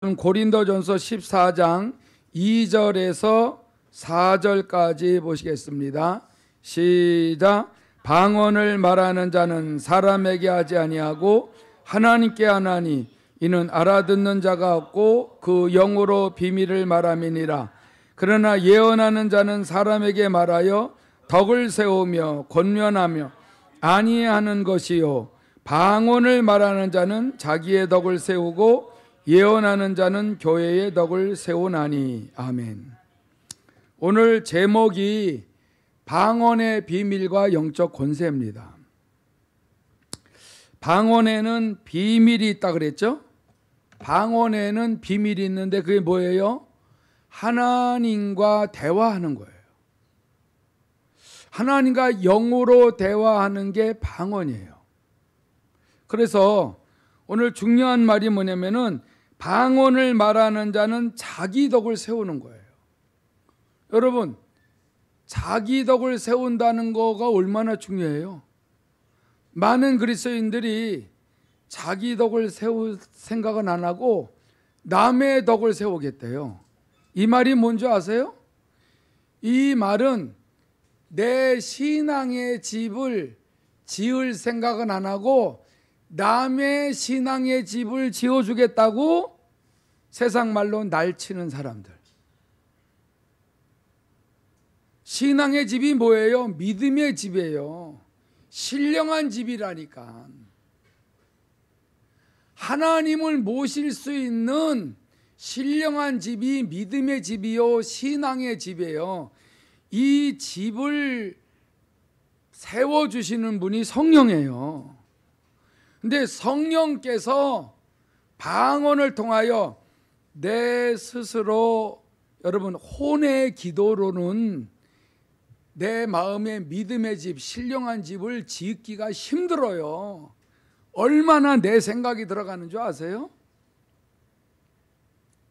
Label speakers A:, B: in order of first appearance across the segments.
A: 고린도전서 14장 2절에서 4절까지 보시겠습니다. 시작. 방언을 말하는 자는 사람에게 하지 아니하고 하나님께 하나니 이는 알아듣는 자가 없고 그 영으로 비밀을 말함이니라. 그러나 예언하는 자는 사람에게 말하여 덕을 세우며 권면하며 아니하는 것이요 방언을 말하는 자는 자기의 덕을 세우고 예언하는 자는 교회의 덕을 세우나니. 아멘. 오늘 제목이 방언의 비밀과 영적 권세입니다. 방언에는 비밀이 있다 그랬죠? 방언에는 비밀이 있는데 그게 뭐예요? 하나님과 대화하는 거예요. 하나님과 영으로 대화하는 게 방언이에요. 그래서 오늘 중요한 말이 뭐냐면은 방언을 말하는 자는 자기 덕을 세우는 거예요. 여러분, 자기 덕을 세운다는 거가 얼마나 중요해요. 많은 그리스도인들이 자기 덕을 세울 생각은 안 하고 남의 덕을 세우겠대요. 이 말이 뭔지 아세요? 이 말은 내 신앙의 집을 지을 생각은 안 하고 남의 신앙의 집을 지어주겠다고 세상 말로 날치는 사람들. 신앙의 집이 뭐예요? 믿음의 집이에요. 신령한 집이라니까. 하나님을 모실 수 있는 신령한 집이 믿음의 집이요 신앙의 집이에요. 이 집을 세워주시는 분이 성령이에요. 근데 성령께서 방언을 통하여 내 스스로, 여러분, 혼의 기도로는 내 마음의 믿음의 집, 신령한 집을 짓기가 힘들어요. 얼마나 내 생각이 들어가는 줄 아세요?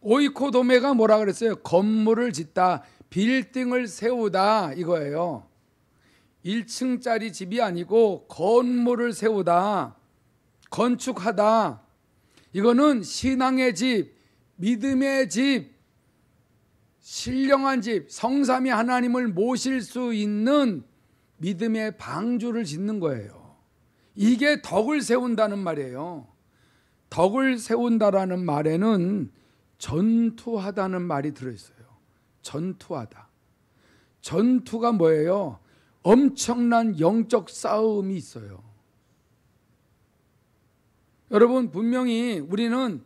A: 오이코도메가 뭐라 그랬어요? 건물을 짓다, 빌딩을 세우다 이거예요. 1층짜리 집이 아니고 건물을 세우다, 건축하다. 이거는 신앙의 집, 믿음의 집, 신령한 집, 성삼위 하나님을 모실 수 있는 믿음의 방주를 짓는 거예요. 이게 덕을 세운다는 말이에요. 덕을 세운다라는 말에는 전투하다는 말이 들어있어요. 전투하다. 전투가 뭐예요? 엄청난 영적 싸움이 있어요. 여러분, 분명히 우리는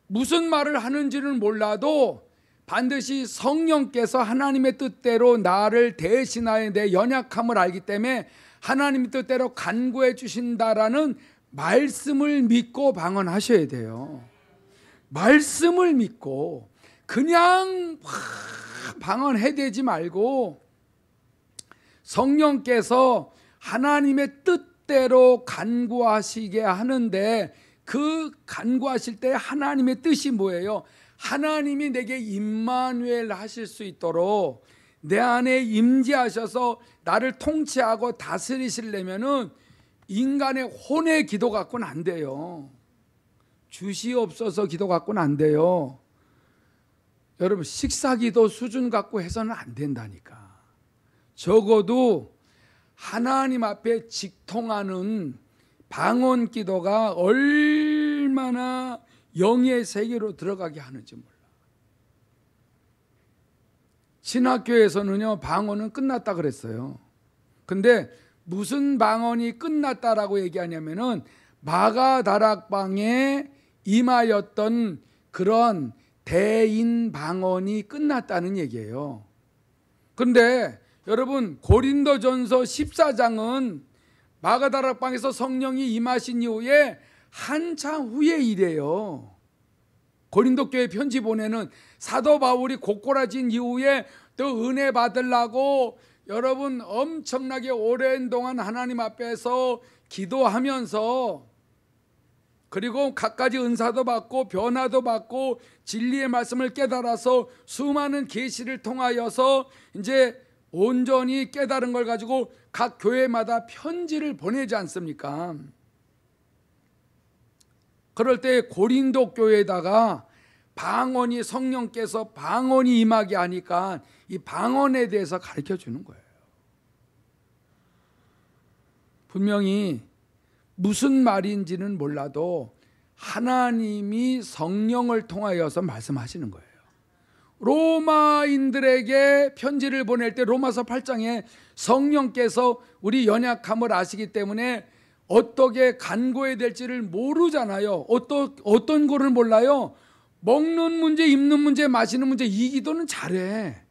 A: 무슨 말을 하는지는 몰라도 반드시 성령께서 하나님의 뜻대로 나를 대신하여 내 연약함을 알기 때문에 하나님의 뜻대로 간구해 주신다라는 말씀을 믿고 방언하셔야 돼요. 말씀을 믿고 그냥 방언해대지 말고 성령께서 하나님의 뜻대로 간구하시게 하는데, 그 간구하실 때 하나님의 뜻이 뭐예요? 하나님이 내게 임마누엘 하실 수 있도록 내 안에 임재하셔서 나를 통치하고 다스리시려면은 인간의 혼의 기도 갖고는 안 돼요. 주시옵소서 기도 갖고는 안 돼요. 여러분, 식사기도 수준 갖고 해서는 안 된다니까. 적어도 하나님 앞에 직통하는 방언 기도가 얼마나 영의 세계로 들어가게 하는지 몰라. 신학교에서는요, 방언은 끝났다 그랬어요. 근데 무슨 방언이 끝났다라고 얘기하냐면은 마가다락방에 임하였던 그런 대인 방언이 끝났다는 얘기예요. 그런데 여러분, 고린도전서 14장은 마가다락방에서 성령이 임하신 이후에 한참 후의 일이에요. 고린도 교회 편지 보내는 사도 바울이 고꼬라진 이후에 또 은혜 받으려고 여러분 엄청나게 오랜 동안 하나님 앞에서 기도하면서, 그리고 갖가지 은사도 받고 변화도 받고 진리의 말씀을 깨달아서 수많은 계시를 통하여서 이제 온전히 깨달은 걸 가지고 각 교회마다 편지를 보내지 않습니까? 그럴 때 고린도 교회에다가 방언이 성령께서 방언이 임하게 하니까 이 방언에 대해서 가르쳐 주는 거예요. 분명히 무슨 말인지는 몰라도 하나님이 성령을 통하여서 말씀하시는 거예요. 로마인들에게 편지를 보낼 때 로마서 8장에 성령께서 우리 연약함을 아시기 때문에 어떻게 간구해야 될지를 모르잖아요. 어떤 거를 몰라요. 먹는 문제, 입는 문제, 마시는 문제, 이 기도는 잘해.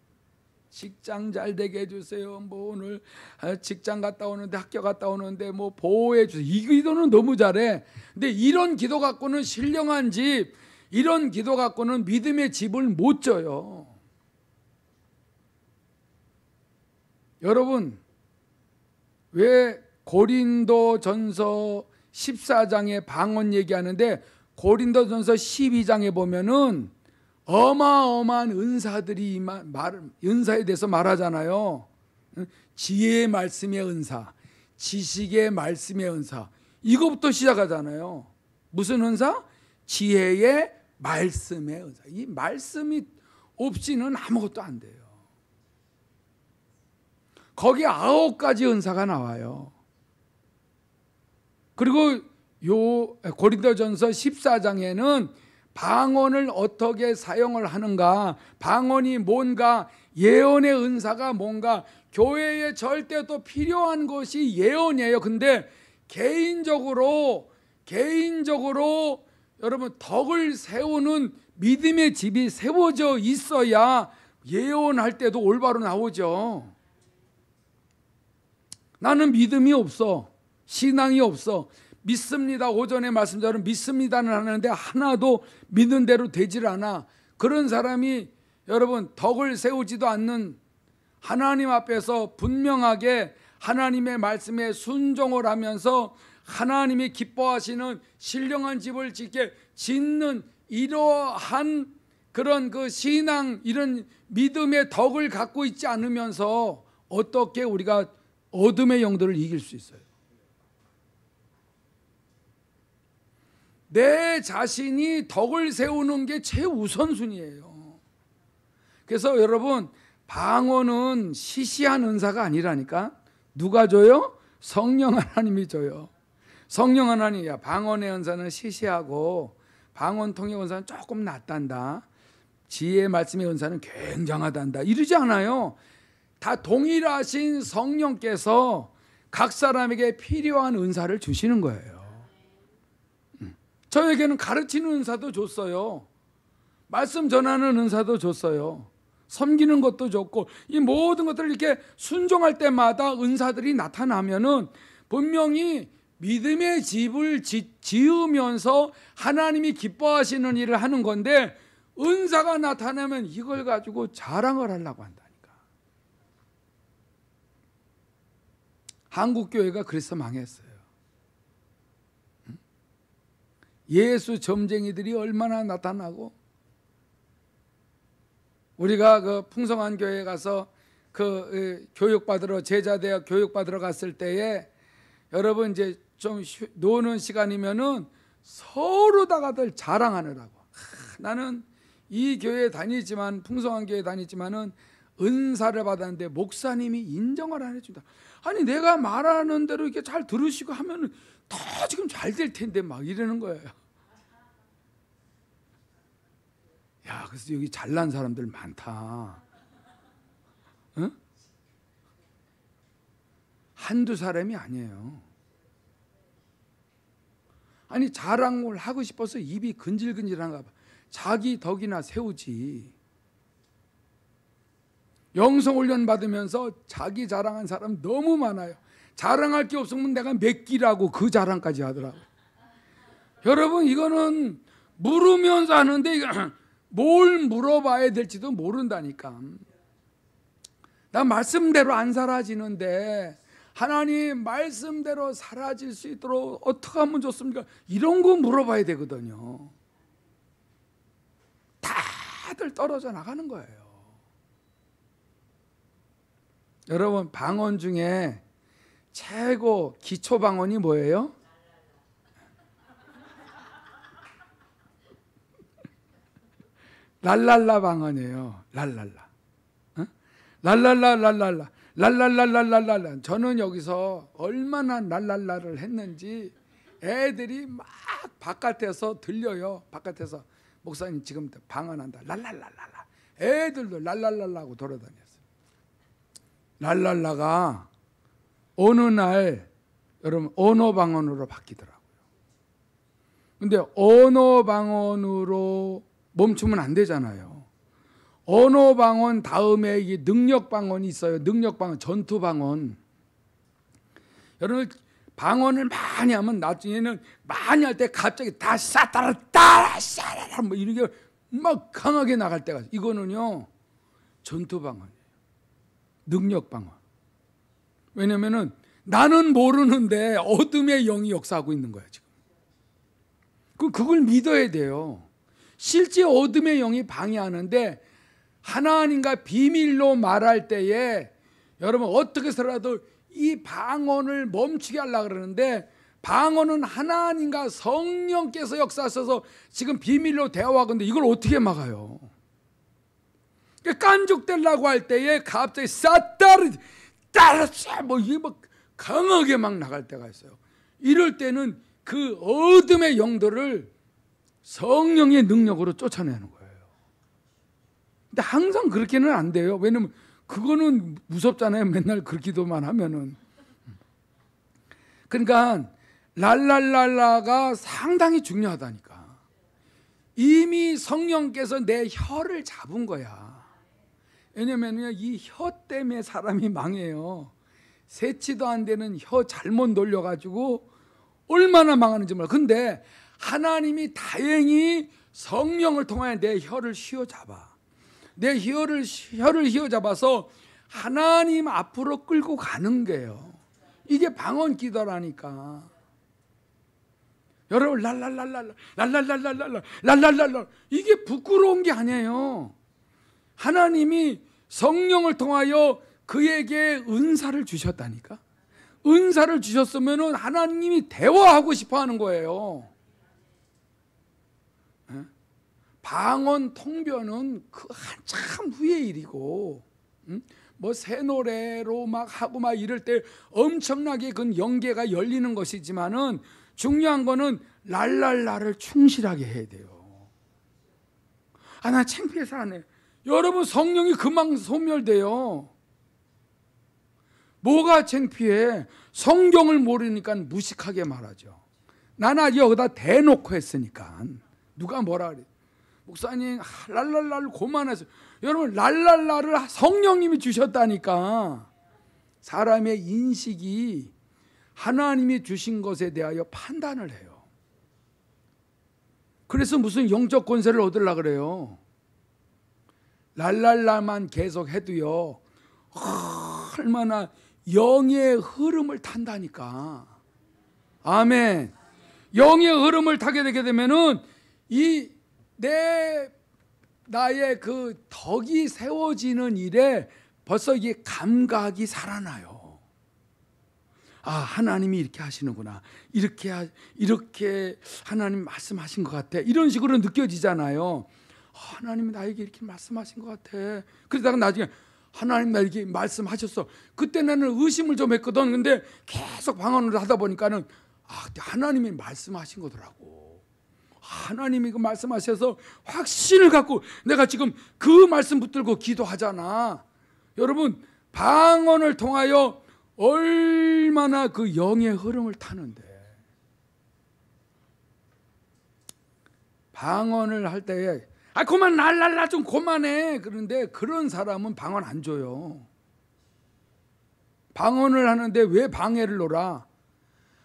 A: 직장 잘 되게 해주세요. 뭐 오늘 직장 갔다 오는데, 학교 갔다 오는데 뭐 보호해 주세요. 이 기도는 너무 잘해. 근데 이런 기도 갖고는 신령한 집, 이런 기도 갖고는 믿음의 집을 못 져요. 여러분, 왜 고린도전서 14장에 방언 얘기하는데 고린도전서 12장에 보면은 어마어마한 은사들이 은사에 대해서 말하잖아요. 지혜의 말씀의 은사, 지식의 말씀의 은사, 이거부터 시작하잖아요. 무슨 은사? 지혜의 말씀의 은사. 이 말씀이 없이는 아무것도 안 돼요. 거기에 9가지 은사가 나와요. 그리고 요 고린도전서 14장에는 방언을 어떻게 사용을 하는가, 방언이 뭔가, 예언의 은사가 뭔가, 교회에 절대 또 필요한 것이 예언이에요. 근데 개인적으로 여러분 덕을 세우는 믿음의 집이 세워져 있어야 예언할 때도 올바로 나오죠. 나는 믿음이 없어, 신앙이 없어, 믿습니다, 오전에 말씀처럼 믿습니다는 하는데 하나도 믿는 대로 되질 않아. 그런 사람이 여러분 덕을 세우지도 않는, 하나님 앞에서 분명하게 하나님의 말씀에 순종을 하면서 하나님이 기뻐하시는 신령한 집을 짓는 이러한 그런 그 신앙, 이런 믿음의 덕을 갖고 있지 않으면서 어떻게 우리가 어둠의 영들을 이길 수 있어요? 내 자신이 덕을 세우는 게 최우선순위예요. 그래서 여러분, 방언은 시시한 은사가 아니라니까. 누가 줘요? 성령 하나님이 줘요. 성령 하나님이야. 방언의 은사는 시시하고 방언 통의 은사는 조금 낫단다. 지혜의 말씀의 은사는 굉장하단다. 이러지 않아요. 다 동일하신 성령께서 각 사람에게 필요한 은사를 주시는 거예요. 저에게는 가르치는 은사도 줬어요. 말씀 전하는 은사도 줬어요. 섬기는 것도 줬고, 이 모든 것들을 이렇게 순종할 때마다 은사들이 나타나면은 분명히 믿음의 집을 지으면서 하나님이 기뻐하시는 일을 하는 건데, 은사가 나타나면 이걸 가지고 자랑을 하려고 한다니까. 한국 교회가 그래서 망했어요. 예수 점쟁이들이 얼마나 나타나고, 우리가 그 풍성한 교회에 가서 그 교육받으러, 제자대학 교육받으러 갔을 때에 여러분 이제 좀 노는 시간이면은 서로다가들 자랑하느라고, 나는 이 교회에 다니지만, 풍성한 교회에 다니지만은 은사를 받았는데 목사님이 인정을 안 해준다. 아니 내가 말하는 대로 이렇게 잘 들으시고 하면은 다 지금 잘 될 텐데 막 이러는 거예요. 야, 그래서 여기 잘난 사람들 많다. 응? 한두 사람이 아니에요. 아니 자랑을 하고 싶어서 입이 근질근질한가 봐. 자기 덕이나 세우지. 영성훈련 받으면서 자기 자랑한 사람 너무 많아요. 자랑할 게 없으면 내가 몇 끼라고 그 자랑까지 하더라고요. 여러분 이거는 물으면서 하는데 뭘 물어봐야 될지도 모른다니까. 나 말씀대로 안 사라지는데 하나님 말씀대로 사라질 수 있도록 어떻게 하면 좋습니까? 이런 거 물어봐야 되거든요. 다들 떨어져 나가는 거예요. 여러분 방언 중에 최고 기초 방언이 뭐예요? 랄랄라 방언이에요. 랄랄라. 어? 랄랄라 랄랄라. 랄랄랄랄랄랄라. 저는 여기서 얼마나 랄랄라를 했는지 애들이 막 바깥에서 들려요. 바깥에서 목사님 지금 방언한다. 랄랄랄랄라. 애들도 랄랄랄라 하고 돌아다녔어요. 랄랄라가 어느 날 여러분 언어 방언으로 바뀌더라고요. 근데 언어 방언으로 멈추면 안 되잖아요. 언어 방언 다음에 이 능력 방언이 있어요. 능력 방언, 전투 방언. 여러분 방언을 많이 하면 나중에는 많이 할 때 갑자기 다 싸따라 따라 싸라 뭐 이렇게 막 강하게 나갈 때가 이거는요 전투 방언이에요. 능력 방언. 왜냐면은 나는 모르는데 어둠의 영이 역사하고 있는 거야 지금. 그걸 믿어야 돼요. 실제 어둠의 영이 방해하는데 하나님과 비밀로 말할 때에 여러분 어떻게 해서라도 이 방언을 멈추게 하려고 그러는데 방언은 하나님과 성령께서 역사하셔서 지금 비밀로 대화하고 있는데 이걸 어떻게 막아요? 깐족되려고 할 때에 갑자기 싸따르 따르자 뭐 이게 막 강하게 막 나갈 때가 있어요. 이럴 때는 그 어둠의 영들을 성령의 능력으로 쫓아내는 거예요. 근데 항상 그렇게는 안 돼요. 왜냐면 그거는 무섭잖아요. 맨날 그 기도만 하면은. 그러니까 랄랄랄라가 상당히 중요하다니까. 이미 성령께서 내 혀를 잡은 거야. 왜냐면요 이 혀 때문에 사람이 망해요. 세치도 안 되는 혀 잘못 놀려가지고 얼마나 망하는지 몰라. 근데 하나님이 다행히 성령을 통하여 내 혀를 휘어잡아. 내 혀를 휘어잡아서 하나님 앞으로 끌고 가는 거예요. 이게 방언 기도라니까. 여러분 랄랄랄랄라 랄랄랄랄랄라 랄랄랄라 이게 부끄러운 게 아니에요. 하나님이 성령을 통하여 그에게 은사를 주셨다니까. 은사를 주셨으면 하나님이 대화하고 싶어 하는 거예요. 방언 통변은 그 한참 후의 일이고, 뭐 새 노래로 막 하고 막 이럴 때 엄청나게 그 영계가 열리는 것이지만은 중요한 거는 랄랄라를 충실하게 해야 돼요. 아, 나 창피해서 안 해. 여러분 성령이 금방 소멸돼요. 뭐가 창피해? 성경을 모르니까 무식하게 말하죠. 나는 여기다 대놓고 했으니까 누가 뭐라 그래? 목사님 랄랄라를 고만해서 여러분 랄랄라를 성령님이 주셨다니까. 사람의 인식이 하나님이 주신 것에 대하여 판단을 해요. 그래서 무슨 영적 권세를 얻으려고 그래요. 랄랄라만 계속 해도요 얼마나 영의 흐름을 탄다니까. 아멘. 영의 흐름을 타게 되게 되면은 나의 그 덕이 세워지는 일에 벌써 이게 감각이 살아나요. 아, 하나님이 이렇게 하시는구나. 이렇게 하나님 말씀하신 것 같아. 이런 식으로 느껴지잖아요. 하나님이 나에게 이렇게 말씀하신 것 같아. 그러다가 나중에 하나님 나에게 말씀하셨어. 그때 나는 의심을 좀 했거든. 근데 계속 방언을 하다 보니까는 하나님이 말씀하신 거더라고. 하나님이 그 말씀하셔서 확신을 갖고 내가 지금 그 말씀 붙들고 기도하잖아. 여러분 방언을 통하여 얼마나 그 영의 흐름을 타는데. 방언을 할 때에 그만 랄랄라 좀 그만해. 그런데 그런 사람은 방언 안 줘요. 방언을 하는데 왜 방해를 놓라?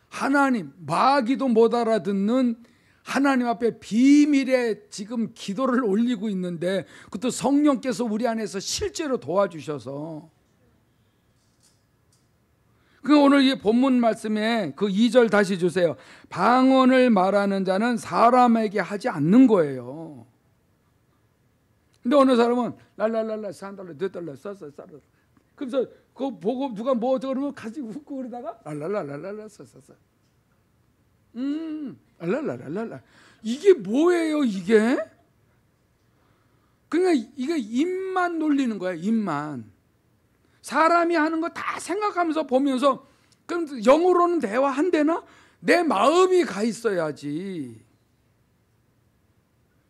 A: 하나님 마귀도 못 알아듣는 하나님 앞에 비밀의 지금 기도를 올리고 있는데 그것도 성령께서 우리 안에서 실제로 도와주셔서. 그 오늘 이 본문 말씀에 그 2절 다시 주세요. 방언을 말하는 자는 사람에게 하지 않는 거예요. 근데 어느 사람은 랄랄랄라 $3, $2 썼어. 그래서 그거 보고 누가 뭐 저러면 가지고 웃고 그러다가 랄랄랄랄라 썼어. 랄랄랄랄라. 이게 뭐예요 이게? 그러니까 이게 입만 놀리는 거야. 입만. 사람이 하는 거 다 생각하면서 보면서 그럼 영으로는 대화 안 되나? 내 마음이 가 있어야지.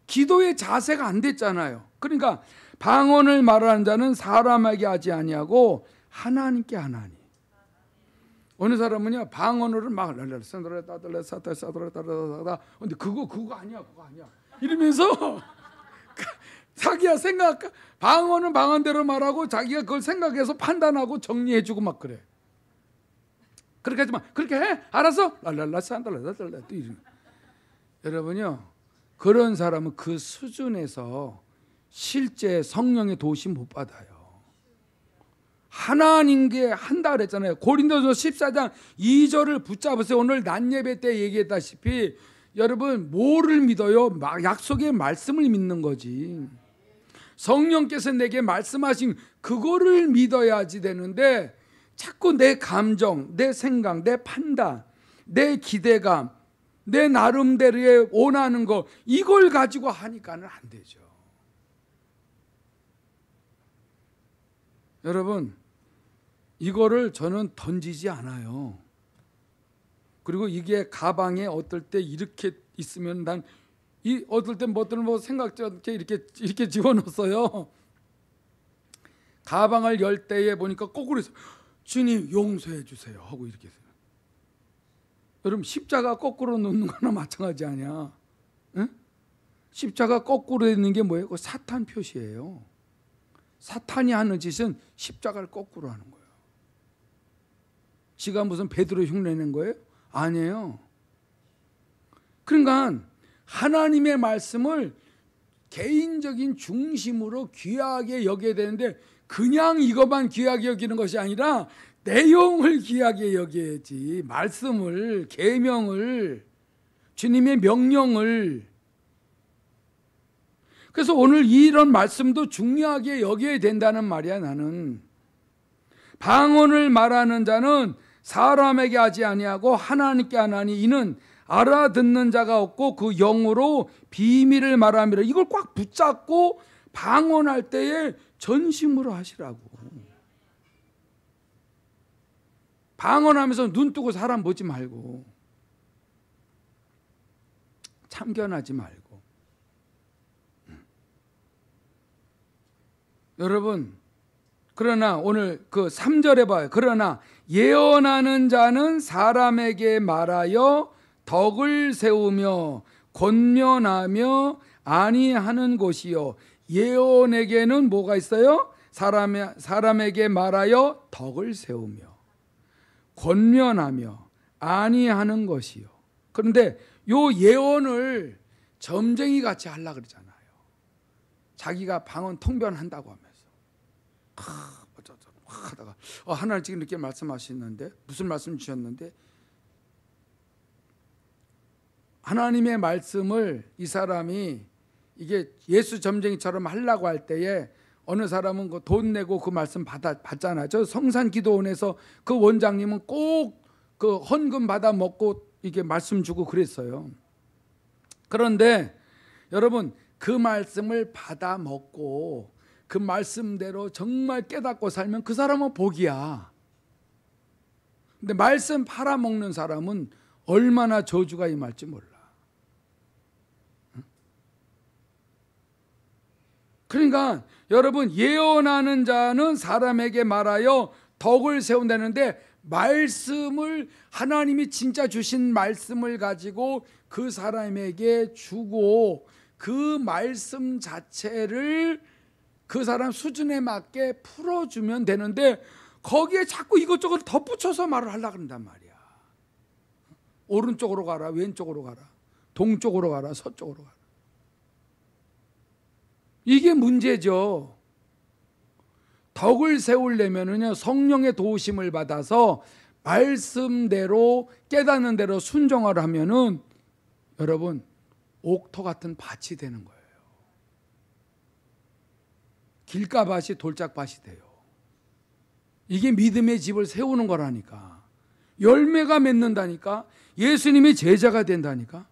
A: 기도의 자세가 안 됐잖아요. 그러니까 방언을 말하는 자는 사람에게 하지 아니하고 하나님께 하나니. 어느 사람은요 방언을 막 근데 그거 아니야 이러면서 자기가 생각 방언은 방언대로 말하고 자기가 그걸 생각해서 판단하고 정리해주고 막 그래. 그렇게 하지 마. 그렇게 해. 알았어. 여러분요 그런 사람은 그 수준에서 실제 성령의 도우심 못 받아요. 하나님께 한다 그랬잖아요. 고린도서 14장 2절을 붙잡으세요. 오늘 낮 예배 때 얘기했다시피 여러분 뭐를 믿어요? 약속의 말씀을 믿는 거지. 성령께서 내게 말씀하신 그거를 믿어야지 되는데 자꾸 내 감정, 내 생각, 내 판단, 내 기대감, 내 나름대로의 원하는 거 이걸 가지고 하니까는 안 되죠. 여러분 이거를 저는 던지지 않아요. 그리고 이게 가방에 어떨 때 이렇게 있으면 난 이 어떨 때 뭐 생각지 않게 이렇게 집어넣었어요. 가방을 열 때에 보니까 거꾸로 있어요. 주님 용서해 주세요 하고 이렇게 했어요. 여러분 십자가 거꾸로 놓는 거나 마찬가지 아니야? 응? 십자가 거꾸로 있는 게 뭐예요? 사탄 표시예요. 사탄이 하는 짓은 십자가를 거꾸로 하는 거예요. 지가 무슨 베드로 흉내낸 거예요? 아니에요. 그러니까 하나님의 말씀을 개인적인 중심으로 귀하게 여겨야 되는데 그냥 이것만 귀하게 여기는 것이 아니라 내용을 귀하게 여겨야지. 말씀을, 계명을, 주님의 명령을. 그래서 오늘 이런 말씀도 중요하게 여겨야 된다는 말이야. 나는 방언을 말하는 자는 사람에게 하지 아니하고 하나님께 하나니 이는 알아듣는 자가 없고 그 영으로 비밀을 말함이라. 이걸 꽉 붙잡고 방언할 때에 전심으로 하시라고. 방언하면서 눈 뜨고 사람 보지 말고 참견하지 말고. 여러분 그러나 오늘 그 3절에 봐요. 그러나 예언하는 자는 사람에게 말하여 덕을 세우며 권면하며 아니하는 것이요. 예언에게는 뭐가 있어요? 사람에게 말하여 덕을 세우며 권면하며 아니하는 것이요. 그런데 요 예언을 점쟁이 같이 하려고 그러잖아요. 자기가 방언 통변한다고 하면서 하다가 하나님 지금 이렇게 말씀하시는데 무슨 말씀 주셨는데 하나님의 말씀을 이 사람이 이게 예수 점쟁이처럼 하려고 할 때에 어느 사람은 돈 내고 그 말씀 받잖아요. 저 성산기도원에서 그 원장님은 꼭 그 헌금 받아 먹고 이게 말씀 주고 그랬어요. 그런데 여러분 그 말씀을 받아 먹고 그 말씀대로 정말 깨닫고 살면 그 사람은 복이야. 근데 말씀 팔아먹는 사람은 얼마나 저주가 임할지 몰라. 그러니까 여러분 예언하는 자는 사람에게 말하여 덕을 세운다는데 말씀을 하나님이 진짜 주신 말씀을 가지고 그 사람에게 주고 그 말씀 자체를 그 사람 수준에 맞게 풀어주면 되는데 거기에 자꾸 이것저것 덧붙여서 말을 하려고 한단 말이야. 오른쪽으로 가라, 왼쪽으로 가라, 동쪽으로 가라, 서쪽으로 가라. 이게 문제죠. 덕을 세우려면은요 성령의 도우심을 받아서 말씀대로 깨닫는 대로 순종을 하면은 여러분 옥토 같은 밭이 되는 거예요. 길가밭이 돌짝밭이 돼요. 이게 믿음의 집을 세우는 거라니까. 열매가 맺는다니까. 예수님이 제자가 된다니까.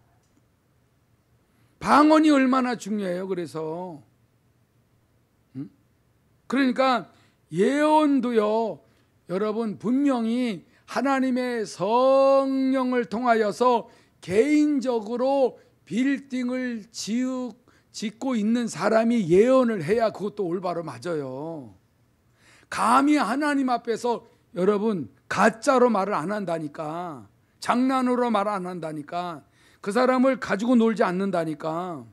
A: 방언이 얼마나 중요해요. 그래서 그러니까 예언도요, 여러분 분명히 하나님의 성령을 통하여서 개인적으로 빌딩을 짓고 있는 사람이 예언을 해야 그것도 올바로 맞아요. 감히 하나님 앞에서 여러분 가짜로 말을 안 한다니까, 장난으로 말 안 한다니까, 그 사람을 가지고 놀지 않는다니까.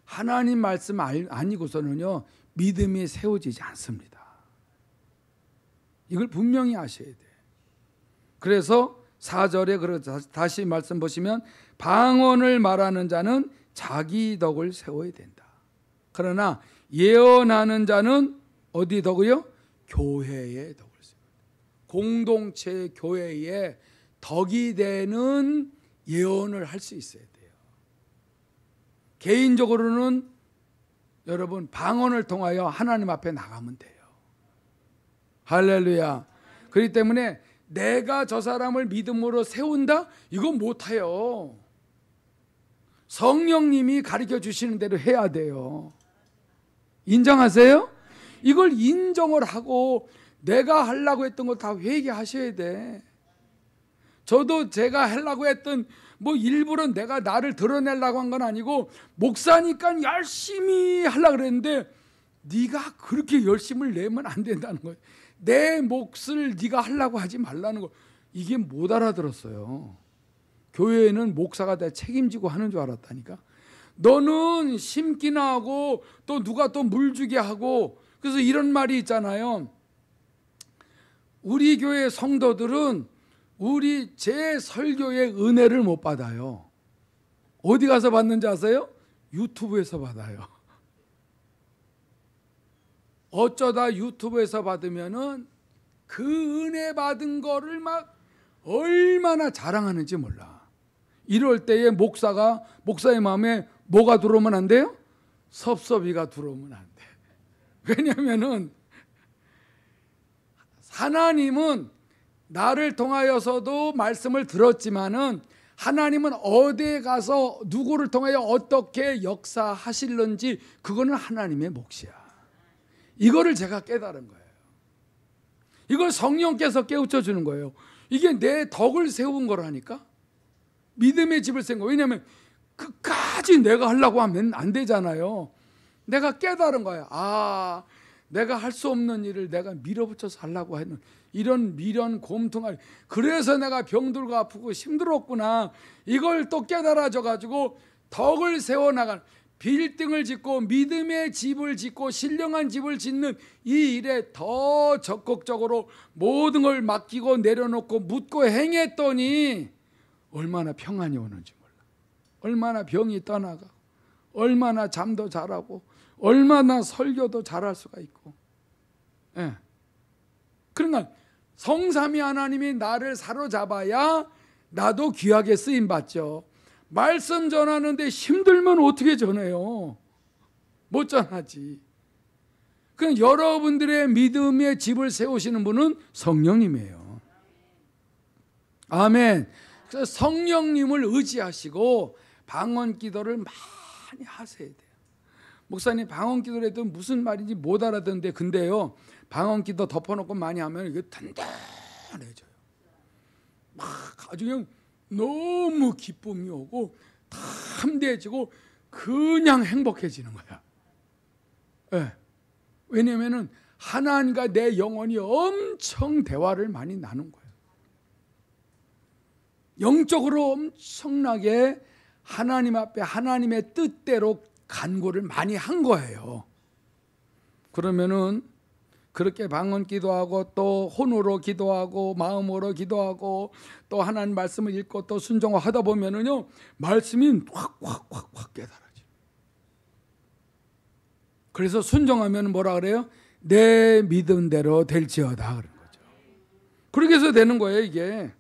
A: 하나님 말씀 아니고서는요 믿음이 세워지지 않습니다. 이걸 분명히 아셔야 돼요. 그래서 4절에 다시 말씀 보시면 방언을 말하는 자는 자기 덕을 세워야 된다. 그러나 예언하는 자는 어디 덕이요? 교회의 덕을 세워야 된다. 공동체 교회의 덕이 되는 예언을 할 수 있어야 돼요. 개인적으로는 여러분 방언을 통하여 하나님 앞에 나가면 돼요. 할렐루야. 그렇기 때문에 내가 저 사람을 믿음으로 세운다? 이건 못해요. 성령님이 가르쳐 주시는 대로 해야 돼요. 인정하세요? 이걸 인정을 하고 내가 하려고 했던 거 다 회개하셔야 돼. 저도 제가 하려고 했던 일부러 내가 나를 드러내려고 한 건 아니고 목사니까 열심히 하려고 그랬는데 네가 그렇게 열심을 내면 안 된다는 거예요. 내 몫을 네가 하려고 하지 말라는 거. 이게 못 알아들었어요. 교회에는 목사가 다 책임지고 하는 줄 알았다니까. 너는 심기나 하고 또 누가 또 물 주게 하고. 그래서 이런 말이 있잖아요. 우리 교회 성도들은 제 설교의 은혜를 못 받아요. 어디 가서 받는지 아세요? 유튜브에서 받아요. 어쩌다 유튜브에서 받으면은 그 은혜 받은 거를 막 얼마나 자랑하는지 몰라. 이럴 때에 목사의 마음에 뭐가 들어오면 안 돼요? 섭섭이가 들어오면 안 돼. 왜냐면은 하나님은 나를 통하여서도 말씀을 들었지만은 하나님은 어디에 가서 누구를 통하여 어떻게 역사하실는지 그거는 하나님의 몫이야. 이거를 제가 깨달은 거예요. 이걸 성령께서 깨우쳐 주는 거예요. 이게 내 덕을 세운 거라니까. 믿음의 집을 세운 거. 왜냐하면 끝까지 내가 하려고 하면 안 되잖아요. 내가 깨달은 거예요. 내가 할 수 없는 일을 내가 밀어붙여서 하려고 하는 이런 미련 곰통할, 그래서 내가 병들고 아프고 힘들었구나. 이걸 또 깨달아져 가지고 덕을 세워나가는, 빌딩을 짓고 믿음의 집을 짓고 신령한 집을 짓는 이 일에 더 적극적으로 모든 걸 맡기고 내려놓고 묻고 행했더니 얼마나 평안이 오는지 몰라. 얼마나 병이 떠나가고 얼마나 잠도 잘하고 얼마나 설교도 잘할 수가 있고. 예. 그러니까 성삼위 하나님이 나를 사로잡아야 나도 귀하게 쓰임받죠. 말씀 전하는데 힘들면 어떻게 전해요? 못 전하지. 그럼 여러분들의 믿음의 집을 세우시는 분은 성령님이에요. 아멘. 그래서 성령님을 의지하시고 방언 기도를 많이 하셔야 돼요. 목사님 방언 기도를 해도 무슨 말인지 못 알아듣는데, 근데요 방언 기도 덮어놓고 많이 하면 이게 단단해져요. 막 아주 그냥 너무 기쁨이 오고 담대해지고 그냥 행복해지는 거야. 네. 왜냐하면 하나님과 내 영혼이 엄청 대화를 많이 나눈 거예요. 영적으로 엄청나게 하나님 앞에 하나님의 뜻대로 간구를 많이 한 거예요. 그러면은 그렇게 방언 기도하고 또 혼으로 기도하고 마음으로 기도하고 또 하나님 말씀을 읽고 또 순종하다 보면은요 말씀이 확 깨달아져. 그래서 순종하면 뭐라 그래요? 내 믿음대로 될지어다 그런 거죠. 그렇게 해서 되는 거예요 이게.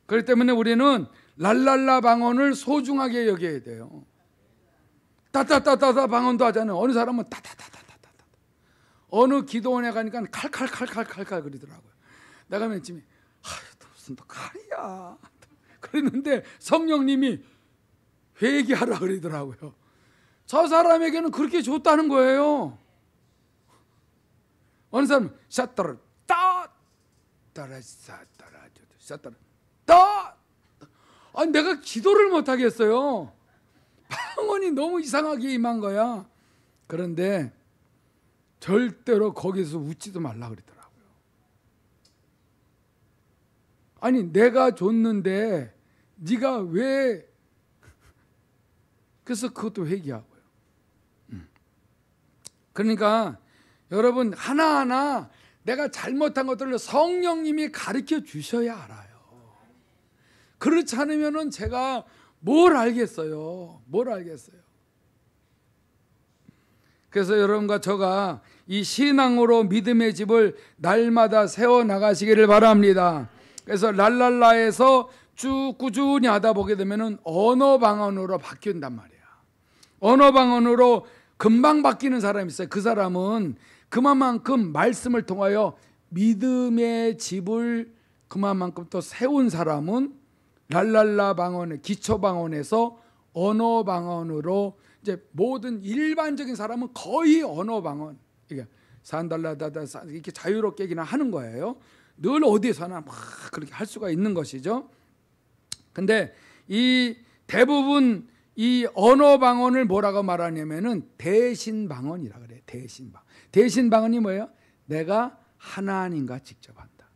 A: 그렇기 때문에 우리는 랄랄라 방언을 소중하게 여겨야 돼요. 따따따따따 방언도 하잖아요. 어느 사람은 따따따따따따. 어느 기도원에 가니까 칼칼칼칼칼칼 그러더라고요. 내가 맨 처음에 무슨 또 칼이야 그랬는데 성령님이 회개하라 그러더라고요. 저 사람에게는 그렇게 좋다는 거예요. 어느 사람은 샷따라 따 따라 샷따라 샷따라 따. 아니 내가 기도를 못 하겠어요. 방언이 너무 이상하게 임한 거야. 그런데 절대로 거기서 웃지도 말라 그러더라고요. 아니 내가 줬는데 네가 왜? 그래서 그것도 회개하고요. 그러니까 여러분 하나하나 내가 잘못한 것들을 성령님이 가르쳐 주셔야 알아요. 그렇지 않으면은 제가 뭘 알겠어요? 뭘 알겠어요? 그래서 여러분과 저가 이 신앙으로 믿음의 집을 날마다 세워 나가시기를 바랍니다. 그래서 랄랄라에서 쭉 꾸준히 하다 보게 되면은 언어 방언으로 바뀐단 말이야. 언어 방언으로 금방 바뀌는 사람이 있어요. 그 사람은 그만큼 말씀을 통하여 믿음의 집을 그만큼 또 세운 사람은 랄랄라 방언의 기초 방언에서 언어 방언으로 이제 모든 일반적인 사람은 거의 언어 방언 이게 산달라다다 이렇게 자유롭게 그냥 하는 거예요. 늘 어디서나 막 그렇게 할 수가 있는 것이죠. 근데 이 대부분 이 언어 방언을 뭐라고 말하냐면은 대신 방언이라 그래요. 대신 방언. 대신 방언이 뭐예요? 내가 하나님과 직접 한다.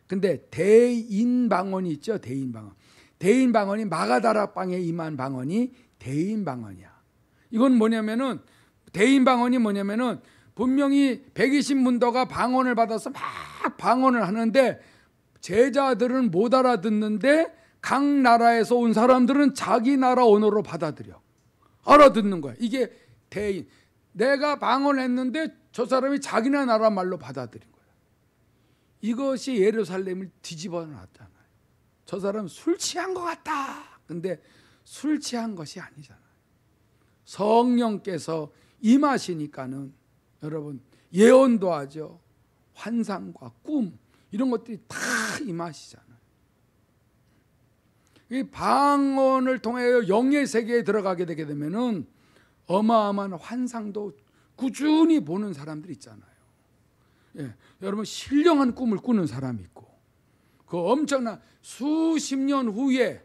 A: 근데 대인 방언이 있죠. 대인 방언. 대인 방언이 마가다락방에 임한 방언이 대인 방언이야. 이건 뭐냐면은 대인 방언이 뭐냐면은 분명히 120문도가 방언을 받아서 막 방언을 하는데 제자들은 못 알아듣는데 각 나라에서 온 사람들은 자기 나라 언어로 받아들여 알아듣는 거야. 이게 대인. 내가 방언했는데 저 사람이 자기네 나라 말로 받아들인 거야. 이것이 예루살렘을 뒤집어 놨잖아요. 저 사람 술 취한 것 같다. 근데 술 취한 것이 아니잖아요. 성령께서 임하시니까는 여러분 예언도 하죠. 환상과 꿈 이런 것들이 다 임하시잖아요. 이 방언을 통해 영의 세계에 들어가게 되게 되면은 어마어마한 환상도 꾸준히 보는 사람들이 있잖아요. 예, 여러분 신령한 꿈을 꾸는 사람이 있고 그 엄청난 수십 년 후에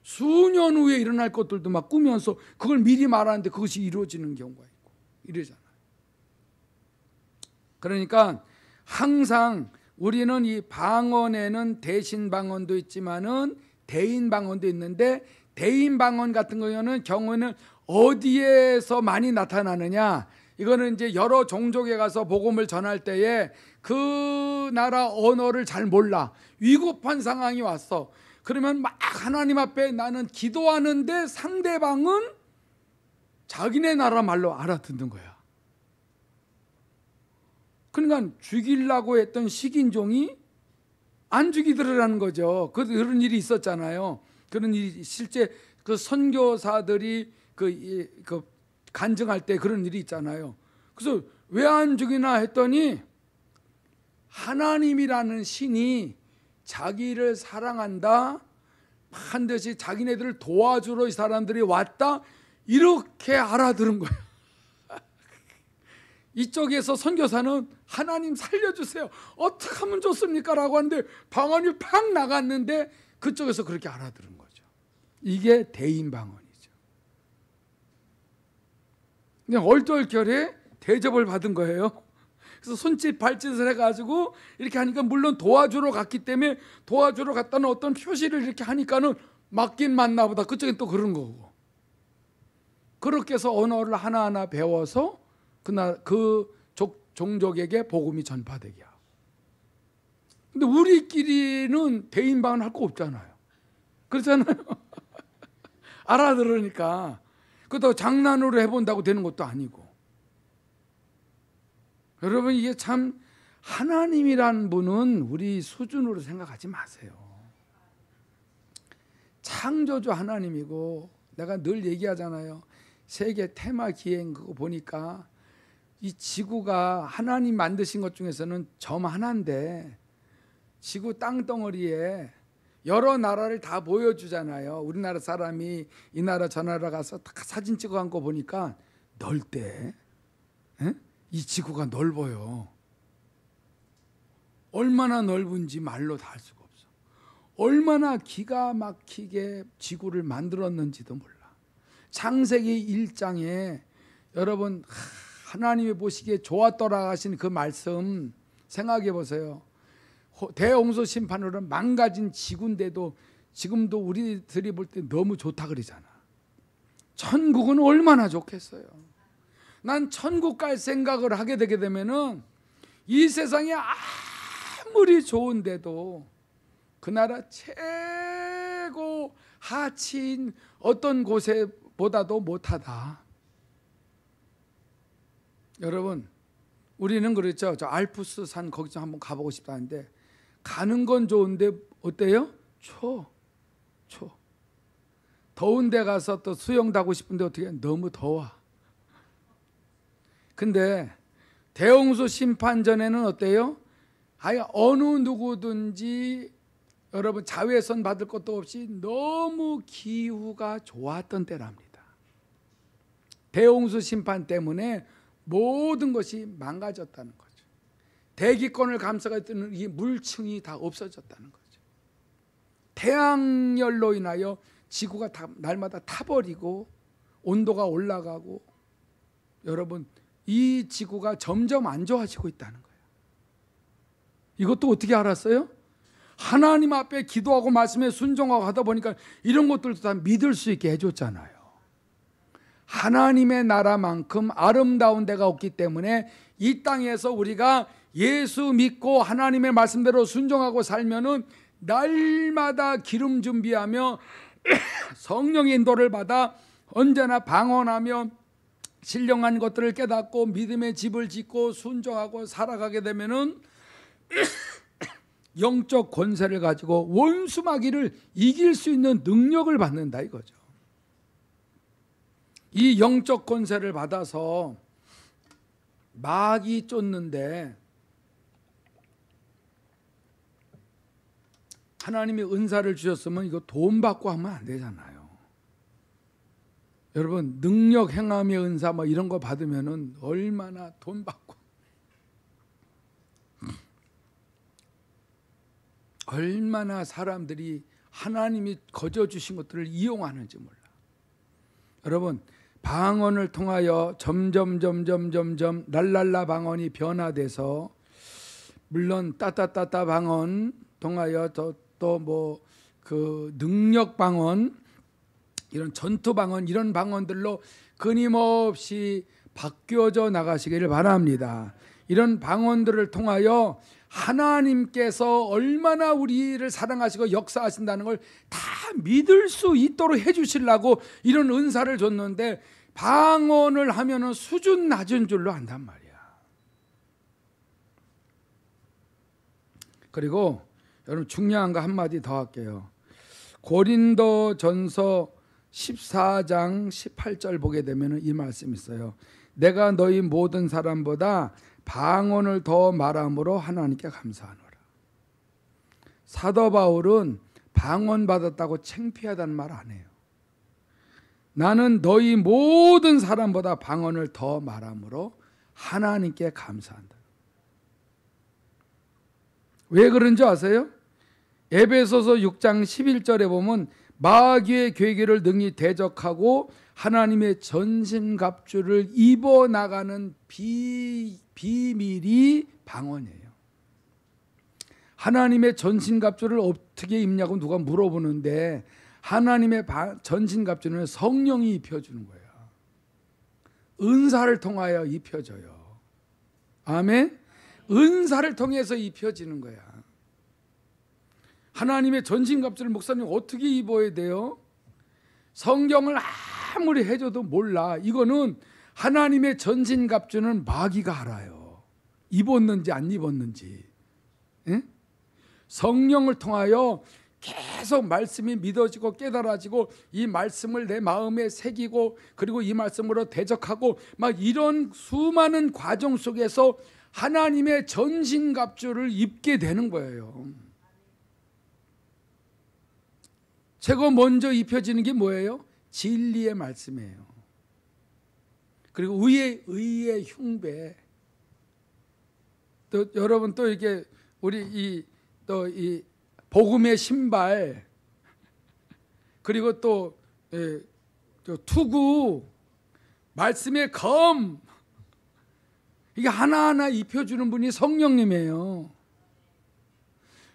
A: 수년 후에 일어날 것들도 막 꾸면서 그걸 미리 말하는데 그것이 이루어지는 경우가 있고 이러잖아요. 그러니까 항상 우리는 이 방언에는 대신 방언도 있지만은 대인 방언도 있는데 대인 방언 같은 경우는 어디에서 많이 나타나느냐? 이거는 이제 여러 종족에 가서 복음을 전할 때에 그 나라 언어를 잘 몰라. 위급한 상황이 왔어. 그러면 막 하나님 앞에 나는 기도하는데 상대방은 자기네 나라 말로 알아듣는 거야. 그러니까 죽이려고 했던 식인종이 안 죽이더라는 거죠. 그런 일이 있었잖아요. 그런 일이 실제 그 선교사들이 그 간증할 때 그런 일이 있잖아요. 그래서 왜 안 죽이나 했더니 하나님이라는 신이 자기를 사랑한다, 반드시 자기네들을 도와주러 이 사람들이 왔다 이렇게 알아들은 거예요. 이쪽에서 선교사는 하나님 살려주세요. 어떻게 하면 좋습니까? 라고 하는데 방언이 팍 나갔는데 그쪽에서 그렇게 알아들은 거죠. 이게 대인 방언이죠. 그냥 얼떨결에 대접을 받은 거예요. 그래서 손짓 발짓을 해가지고 이렇게 하니까 물론 도와주러 갔기 때문에 도와주러 갔다는 어떤 표시를 이렇게 하니까는 맞긴 맞나 보다. 그쪽엔 또 그런 거고. 그렇게 해서 언어를 하나하나 배워서 그 종족에게 복음이 전파되게 하고. 근데 우리끼리는 대인 방언 할 거 없잖아요. 그렇잖아요. 알아들으니까. 그것도 장난으로 해본다고 되는 것도 아니고. 여러분 이게 참 하나님이란 분은 우리 수준으로 생각하지 마세요. 창조주 하나님이고 내가 늘 얘기하잖아요. 세계 테마 기행 그거 보니까 이 지구가 하나님 만드신 것 중에서는 점 하나인데 지구 땅덩어리에 여러 나라를 다 보여주잖아요. 우리나라 사람이 이 나라 저 나라 가서 다 사진 찍어 간 거 보니까 넓대. 에? 이 지구가 넓어요. 얼마나 넓은지 말로 다 할 수가 없어. 얼마나 기가 막히게 지구를 만들었는지도 몰라. 창세기 1장에 여러분 하나님이 보시기에 좋았더라 하신 그 말씀 생각해 보세요. 대홍수 심판으로 망가진 지구인데도 지금도 우리들이 볼 때 너무 좋다 그러잖아. 천국은 얼마나 좋겠어요. 난 천국 갈 생각을 하게 되게 되면은 이 세상에 아무리 좋은데도 그 나라 최고 하치인 어떤 곳에 보다도 못하다. 여러분, 우리는 그렇죠. 저 알프스 산 거기 좀 한번 가보고 싶다는데 가는 건 좋은데 어때요? 추워. 더운 데 가서 또 수영도 하고 싶은데 어떻게 너무 더워. 근데 대홍수 심판 전에는 어때요? 아예 어느 누구든지 여러분 자외선 받을 것도 없이 너무 기후가 좋았던 때랍니다. 대홍수 심판 때문에 모든 것이 망가졌다는 거죠. 대기권을 감싸고 있던 이 물층이 다 없어졌다는 거죠. 태양열로 인하여 지구가 다 날마다 타버리고 온도가 올라가고 여러분 이 지구가 점점 안 좋아지고 있다는 거예요. 이것도 어떻게 알았어요? 하나님 앞에 기도하고 말씀에 순종하고 하다 보니까 이런 것들도 다 믿을 수 있게 해줬잖아요. 하나님의 나라만큼 아름다운 데가 없기 때문에 이 땅에서 우리가 예수 믿고 하나님의 말씀대로 순종하고 살면은 날마다 기름 준비하며 성령의 인도를 받아 언제나 방언하며 신령한 것들을 깨닫고 믿음의 집을 짓고 순종하고 살아가게 되면은 영적 권세를 가지고 원수 마귀를 이길 수 있는 능력을 받는다 이거죠. 이 영적 권세를 받아서 마귀 쫓는데 하나님이 은사를 주셨으면 이거 돈 받고 하면 안 되잖아요. 여러분 능력 행함의 은사 뭐 이런 거 받으면은 얼마나 돈 받고 얼마나 사람들이 하나님이 거저 주신 것들을 이용하는지 몰라. 여러분 방언을 통하여 점점 랄랄라 방언이 변화돼서 물론 따따따따 방언 통하여 또 뭐 그 능력 방언 이런 전투 방언 이런 방언들로 끊임없이 바뀌어져 나가시기를 바랍니다. 이런 방언들을 통하여 하나님께서 얼마나 우리를 사랑하시고 역사하신다는 걸 다 믿을 수 있도록 해주시려고 이런 은사를 줬는데 방언을 하면은 수준 낮은 줄로 안단 말이야. 그리고 여러분 중요한 거 한마디 더 할게요. 고린도전서 14장 18절 보게 되면 이 말씀이 있어요. 내가 너희 모든 사람보다 방언을 더 말함으로 하나님께 감사하노라. 사도 바울은 방언 받았다고 창피하다는 말 안 해요. 나는 너희 모든 사람보다 방언을 더 말함으로 하나님께 감사한다. 왜 그런지 아세요? 에베소서 6장 11절에 보면 마귀의 괴계를 능히 대적하고 하나님의 전신갑주를 입어나가는 비밀이 방언이에요. 하나님의 전신갑주를 어떻게 입냐고 누가 물어보는데 하나님의 전신갑주는 성령이 입혀주는 거예요. 은사를 통하여 입혀져요. 아멘? 은사를 통해서 입혀지는 거야. 하나님의 전신갑주를 목사님 어떻게 입어야 돼요? 성경을 아무리 해줘도 몰라. 이거는 하나님의 전신갑주는 마귀가 알아요. 입었는지 안 입었는지. 에? 성령을 통하여 계속 말씀이 믿어지고 깨달아지고 이 말씀을 내 마음에 새기고 그리고 이 말씀으로 대적하고 막 이런 수많은 과정 속에서 하나님의 전신갑주를 입게 되는 거예요. 최고 먼저 입혀지는 게 뭐예요? 진리의 말씀이에요. 그리고 의의 흉배. 또 여러분 또 이게 우리 이 복음의 신발, 그리고 또 투구, 말씀의 검, 이게 하나하나 입혀주는 분이 성령님이에요.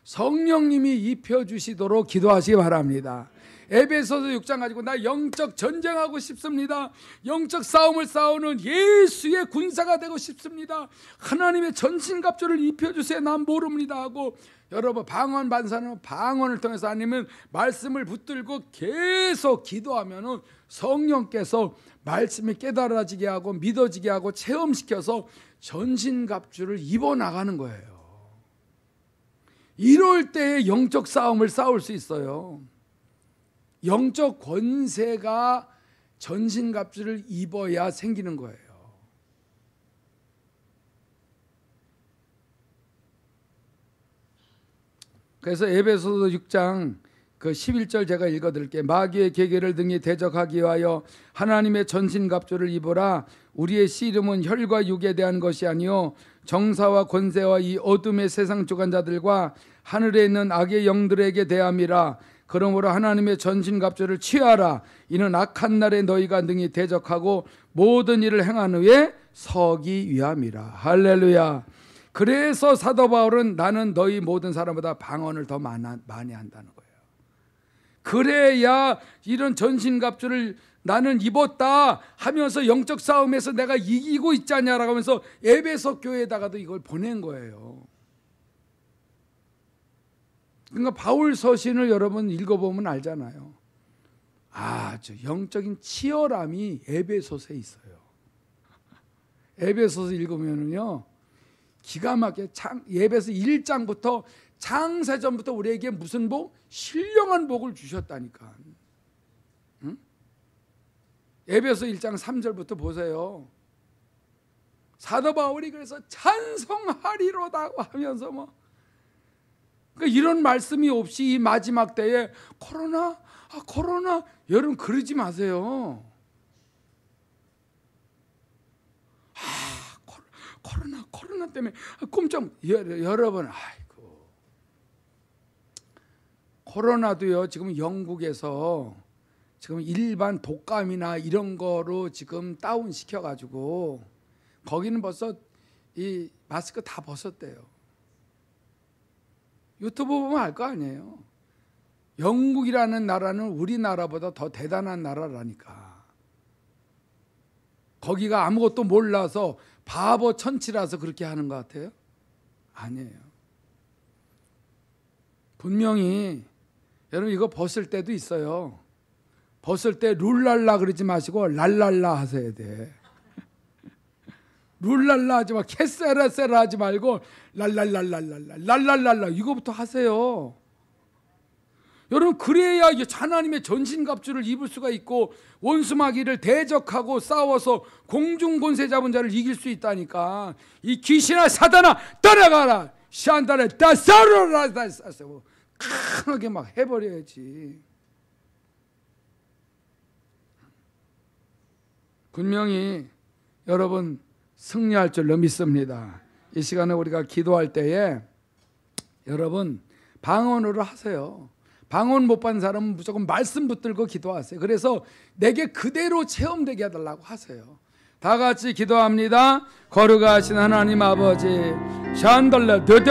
A: 성령님이 입혀주시도록 기도하시기 바랍니다. 에베소서 6장 가지고 나 영적 전쟁하고 싶습니다. 영적 싸움을 싸우는 예수의 군사가 되고 싶습니다. 하나님의 전신갑주를 입혀주세요. 난 모릅니다 하고, 여러분 방언 반사는 방언을 통해서 아니면 말씀을 붙들고 계속 기도하면은 성령께서 말씀이 깨달아지게 하고 믿어지게 하고 체험시켜서 전신갑주를 입어 나가는 거예요. 이럴 때 영적 싸움을 싸울 수 있어요. 영적 권세가 전신갑주를 입어야 생기는 거예요. 그래서 에베소서 6장 그 11절 제가 읽어드릴게요. 마귀의 계계를 등에 대적하기 위하여 하나님의 전신갑주를 입어라. 우리의 씨름은 혈과 육에 대한 것이 아니요 정사와 권세와 이 어둠의 세상 주관자들과 하늘에 있는 악의 영들에게 대함이라. 그러므로 하나님의 전신갑주를 취하라. 이는 악한 날에 너희가 능히 대적하고 모든 일을 행한 후에 서기 위함이라. 할렐루야. 그래서 사도 바울은 나는 너희 모든 사람보다 방언을 더 많이 한다는 거예요. 그래야 이런 전신갑주를 나는 입었다 하면서 영적 싸움에서 내가 이기고 있지 않냐라고 하면서 에베소 교회에다가도 이걸 보낸 거예요. 그러니까 바울 서신을 여러분 읽어보면 알잖아요. 아주 영적인 치열함이 에베소서에 있어요. 에베소서 읽으면요 기가 막히게 에베소 1장부터 창세전부터 우리에게 무슨 복? 신령한 복을 주셨다니까. 응? 에베소 1장 3절부터 보세요. 사도 바울이 그래서 찬송하리로다고 하면서 그러니까 이런 말씀이 없이 이 마지막 때에 코로나 여러분 그러지 마세요. 코로나 때문에 꼼짝. 여러분, 아이고, 코로나도요 지금 영국에서 지금 일반 독감이나 이런 거로 지금 다운 시켜가지고 거기는 벌써 이 마스크 다 벗었대요. 유튜브 보면 알 거 아니에요. 영국이라는 나라는 우리나라보다 더 대단한 나라라니까. 거기가 아무것도 몰라서 바보 천치라서 그렇게 하는 것 같아요? 아니에요. 분명히 여러분 이거 벗을 때도 있어요. 벗을 때 룰랄라 그러지 마시고 랄랄라 하셔야 돼. 룰랄라 하지 마, 캐세라세라 하지 말고 랄랄랄랄랄라 이거부터 하세요. 여러분 그래야 하나님의 전신갑주를 입을 수가 있고 원수마귀를 대적하고 싸워서 공중권세 잡은 자를 이길 수 있다니까. 이 귀신아 사단아 떠나가라 샨다레 다사로라다사서 강하게 막 해버려야지. 분명히 여러분 승리할 줄로 믿습니다. 이 시간에 우리가 기도할 때에 여러분 방언으로 하세요. 방언 못 받는 사람은 무조건 말씀 붙들고 기도하세요. 그래서 내게 그대로 체험되게 해달라고 하세요. 다 같이 기도합니다. 거룩하신 하나님 아버지 샨달라 드드